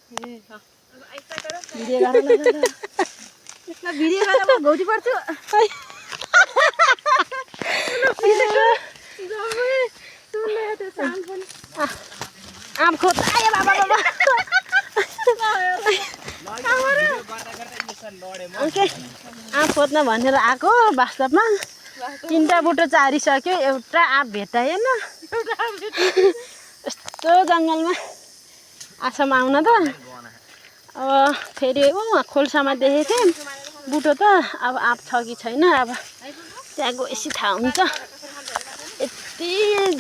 Video गरेर यसमा video गरेर म घौटी पर्छु आम खोज आयो बाबा बाबा आम खोज्न भनेर आएको वास्तवमा 3टा बुटो चारिसक्यो एउटा आँप भेटाएन यस्तो जङ्गलमा आसाम आउन त अब फेरि खोल्सामा देखेको थिएँ बुटो त अब आँप छ कि छैन अब त्यहाँ गएपछि थाहा हुन्छ यति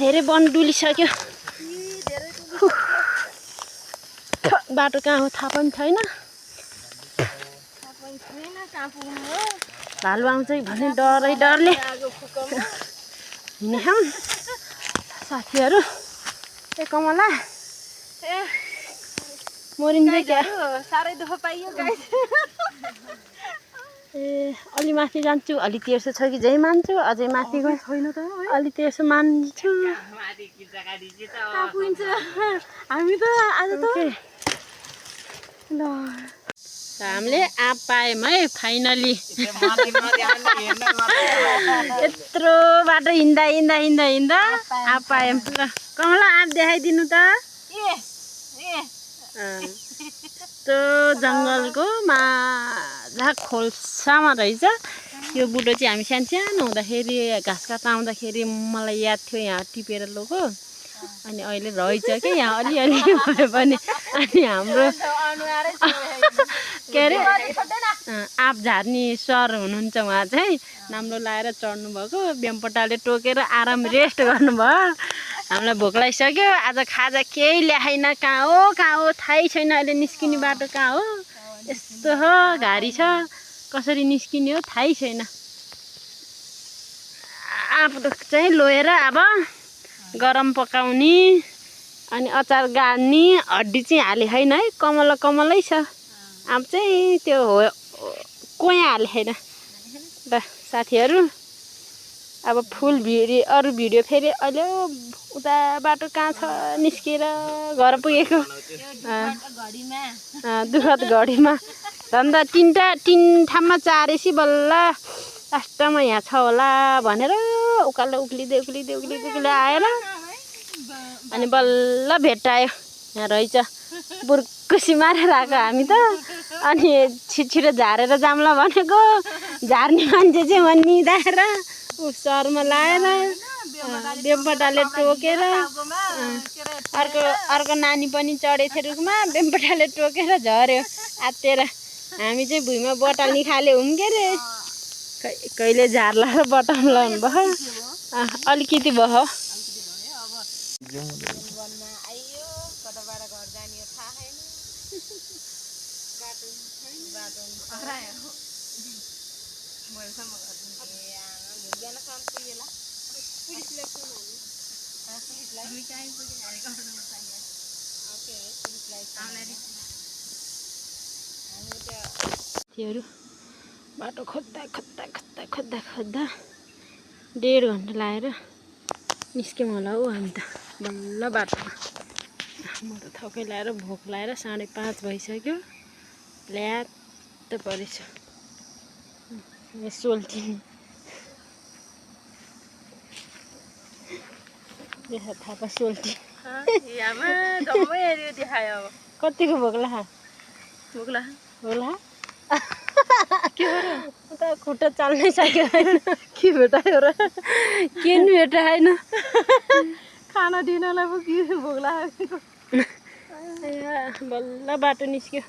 धेरै वन डुलिसक्यो बाटो कहाँ हो थाहा पनि छैन भालु आउँछ भने डरले हिँड्ने छौँ साथीहरू ए कमला मोरिन्छ क्या साह्रै दुःख पाइयो गाइस ए अलि माथि जान्छु अलि तेर्सो छ कि जै मान्छु अझै माथि गयो छैन त अलि तेर्सो मान्छु हामी त आज त ल हामीले आँप पायौँ है फाइनली यत्रो बाटो हिँड्दा आँप पायौँ ल कमला आँप देखाइदिनु त यस्तो जङ्गलको माझा खोल्सामा रहेछ यो बुटो चाहिँ हामी सानो हुँदाखेरि घाँस काट्न आउँदाखेरि मलाई याद थियो यहाँ टिपेर लोगो अनि अहिले रहेछ कि यहाँ अलिअलि भयो भने अनि हाम्रो के अरे आँप झार्ने सर हुनुहुन्छ उहाँ चाहिँ नाम्लो लाएर चढ्नु भएको बेमपट्टाले टोकेर आराम रेस्ट गर्नुभयो हामीलाई भोक लागिसक्यो आज खाजा केही ल्याएन कहाँ हो थाहै छैन अहिले निस्किने बाटो कहाँ हो यस्तो हो घारी छ कसरी निस्किने हो थाहै छैन आँप चाहिँ लोएर अब गरम पकाउने अनि अचार गाड्ने हड्डी चाहिँ हाले छैन है कमलै छ आँप चाहिँ त्यो हो कोही हाले छैन ल साथीहरू अब फुल भिडियो अरू भिडियो फेरि अहिले उता बाटो कहाँ छ निस्केर घर पुगेको दुःखद घडीमा झन्डा 3 ठाउँमा चारेपछि बल्ल लास्टमा यहाँ छ होला भनेर उक्लिँदै आएर अनि बल्ल भेट्टायो यहाँ रहेछ बुर्कुसी मारेर आएको हामी त अनि छिटो झारेर जाम्ला भनेको झार्ने मान्छे चाहिँ म निधाएर शरमा लाएर बेमपट्टाले टोकेर अर्को नानी पनि चढेको थियो रुखमा बेमपट्टाले टोकेर झऱ्यो आत्तेर हामी चाहिँ भुइँमा बटल निकाले हुँ के अरे कहिले झार्ला र बटमला भयो अलिकति भयो बाटो खोज्दा 1.5 घन्टा लाएर निस्क्यौँ होला हौ हामी त बल्ल बाटोमा म त थकै लाएर भोक लाएर 5:30 भइसक्यो ल्यात परेछ सोल्टी देखा थापा सोल्टी कतिको भोक लाग्यो के त खुट्टा चाल्नै सक्यो के भेटायो र के नि भेटाएन खाना दिनलाई पो के भोक लाग्यो बल्ल बाटो निस्क्यो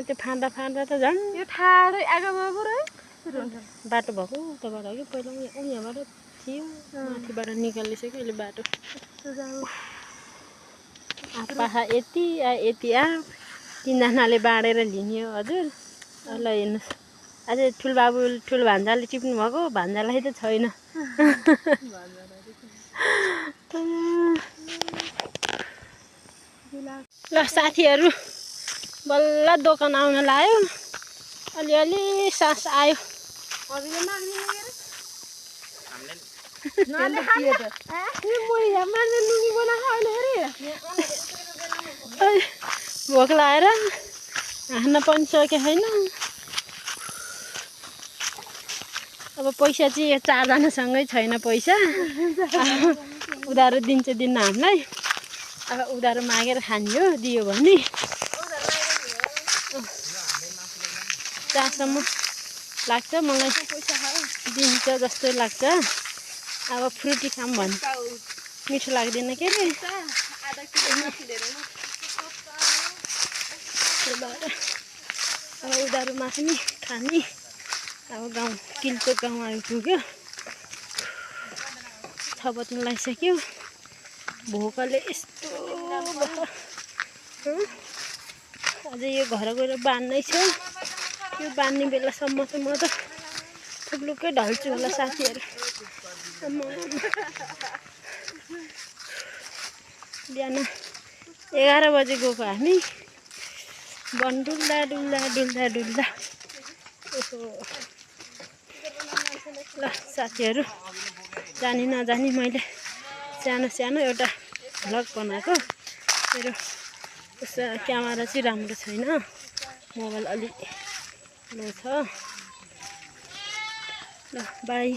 त्यो फाँदा त झन् यो ठाडो आगोमा पो बाटो भएको उताबाट कि पहिला यहाँबाट थियो माथिबाट निकालिसक्यो अहिले बाटो पाखा यति आ 3जनाले बाँडेर लिने हो हजुर ल हेर्नुहोस् अझै ठुल भान्जाले टिप्नु भएको भान्जालाई त छैन ल साथीहरू बल्ल दोकान आउन लाग्यो अलिअलि सास आयो भोक लागेर खान पनि सकेको छैन। अब पैसा चाहिँ यो 4 जनासँगै छैन पैसा। उधारो दिन्छ दिन्न हामीलाई। अब उधारो मागेर खानियो दियो भने 4सम्म लाग्छ मलाई दिन्छ जस्तो लाग्छ। अब फ्रुटी खाम भने मिठो लाग्दैन के रे। अब उधारोमा पनि खाने। अब गाउँ किल्चो गाउँ आइपुग्यो। 6 बज्न लागिसक्यो। भोकले यस्तो अझै यो घर गएर बान्नै छ। यो बान्ने बेलासम्म त म त थुप्लुक्कै ढल्छु होला साथीहरू। बिहान 11 बजे गएको हामी। वन डुल्दा डुल्दा डुल्दा डुल्दा ल साथीहरू जानी नजानी मैले सानो एउटा भ्लग बनाएको। मेरो क्यामेरा चाहिँ राम्रो छैन। मोबाइल अलि लो छ। ल बाई।